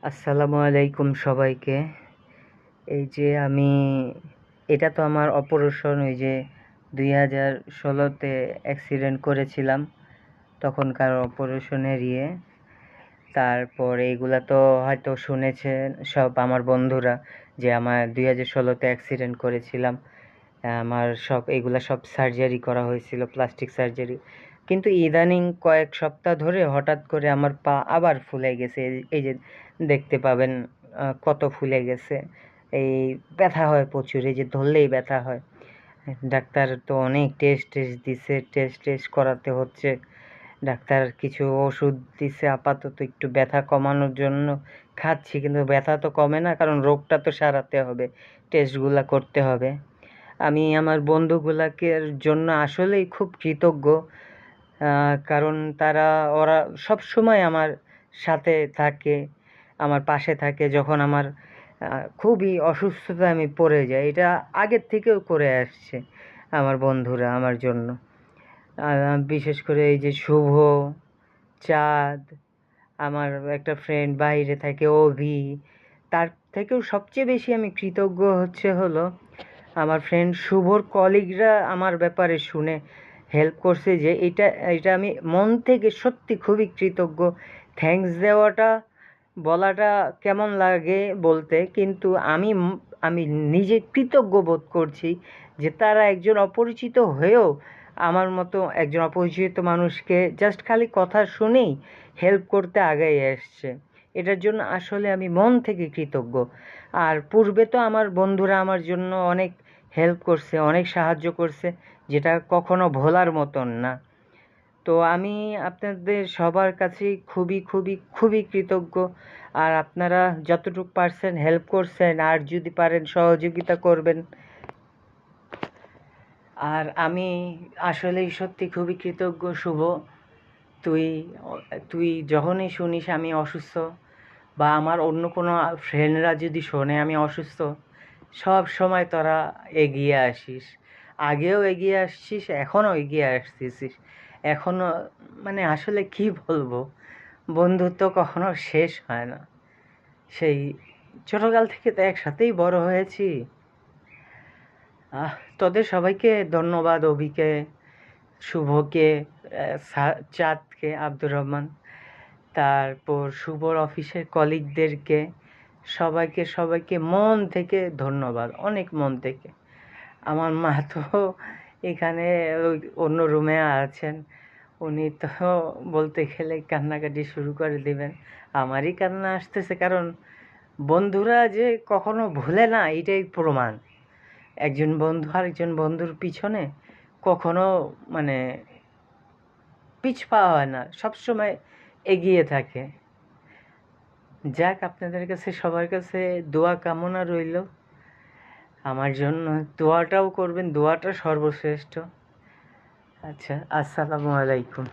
আসসালামু আলাইকুম সবাইকে। এই যে এটা তো আমার অপারেশন, ওই যে 2016-তে অ্যাক্সিডেন্ট করেছিলাম, তখনকার অপারেশনের তারপর এইগুলা তো হয়তো শুনেছেন সব আমার বন্ধুরা, যে আমার 2016-তে অ্যাক্সিডেন্ট করেছিলাম। আমার এইগুলা সব সার্জারি করা হয়েছিল, প্লাস্টিক সার্জারি। কিন্তু ইদানিং কয়েক সপ্তাহ ধরে হঠাৎ করে আমার পা আবার ফুলে গেছে। এই যে দেখতে পাবেন, কত ফুলে গেছে। এই ব্যথা হয় প্রচুর, এই যে ধরলেই ব্যথা হয়। ডাক্তার তো অনেক টেস্ট টেস্ট দিছে, টেস্ট টেস্ট করাতে হচ্ছে। ডাক্তার কিছু ওষুধ দিছে আপাতত একটু ব্যথা কমানোর জন্য, খাচ্ছি, কিন্তু ব্যথা তো কমে না, কারণ রোগটা তো সারাতে হবে, টেস্টগুলা করতে হবে। আমি আমার বন্ধুগুলাকে জন্য আসলেই খুব কৃতজ্ঞ, কারণ ওরা সব সময় আমার সাথে থাকে, আমার পাশে থাকে। যখন আমার খুবই অসুস্থতা আমি পড়ে যাই, এটা আগের থেকেও করে আসছে আমার বন্ধুরা আমার জন্য। বিশেষ করে এই যে শুভ, চাঁদ, আমার একটা ফ্রেন্ড বাইরে থাকে অভি, তার থেকেও সবচেয়ে বেশি আমি কৃতজ্ঞ হলো আমার ফ্রেন্ড শুভর কলিগরা আমার ব্যাপারে শুনে হেল্প করছে। যে এটা এটা আমি মন থেকে সত্যি খুবই কৃতজ্ঞ। থ্যাঙ্কস বলাটা কেমন লাগে বলতে, কিন্তু আমি নিজে কৃতজ্ঞ বোধ করছি যে তারা একজন অপরিচিত হয়েও আমার মতো একজন অপরিচিত মানুষকে জাস্ট খালি কথা শুনেই হেল্প করতে আগাই আসছে। এটার জন্য আসলে আমি মন থেকে কৃতজ্ঞ। আর পূর্বে তো আমার বন্ধুরা আমার জন্য অনেক হেল্প করছে, অনেক সাহায্য করছে, যেটা কখনো ভোলার মতন না। তো আমি আপনাদের সবার কাছেই খুবই খুবই খুবই কৃতজ্ঞ। আর আপনারা যতটুকু পারছেন হেল্প করছেন, আর যদি পারেন সহযোগিতা করবেন। আর আমি আসলেই সত্যি খুবই কৃতজ্ঞ শুভ। তুই তুই যখনই শুনিস আমি অসুস্থ, বা আমার অন্য কোনো ফ্রেন্ডরা যদি শোনে আমি অসুস্থ, সব সময় তোরা এগিয়ে আসিস। আগেও এগিয়ে আসছিস, এখনও এগিয়ে আসতেছিস। এখনও মানে আসলে কি বলবো, বন্ধুত্ব কখনো শেষ হয় না। সেই ছোটকাল থেকে তো একসাথেই বড় হয়েছি। তোদের সবাইকে ধন্যবাদ, অভিকে, শুভকে, চাঁদকে, আব্দুর রহমান, তারপর শুভর অফিসের কলিগদেরকে, সবাইকে সবাইকে মন থেকে ধন্যবাদ, অনেক মন থেকে। আমার মা তো এখানে ওই অন্য রুমে আছেন, উনি তো বলতে গেলে কান্নাকাটি শুরু করে দিবেন। আমারই কান্না আসতেছে, কারণ বন্ধুরা যে কখনো ভুলে না এটাই প্রমাণ। একজন বন্ধু আরেকজন বন্ধুর পিছনে কখনো মানে পিছপা হয় না, সবসময় এগিয়ে থাকে। যাক, আপনাদের কাছে সবার কাছে দোয়া কামনা রইল, আমার জন্য দোয়াটাও করবেন, দোয়াটা সর্বশ্রেষ্ঠ। আচ্ছা, আসসালামু আলাইকুম।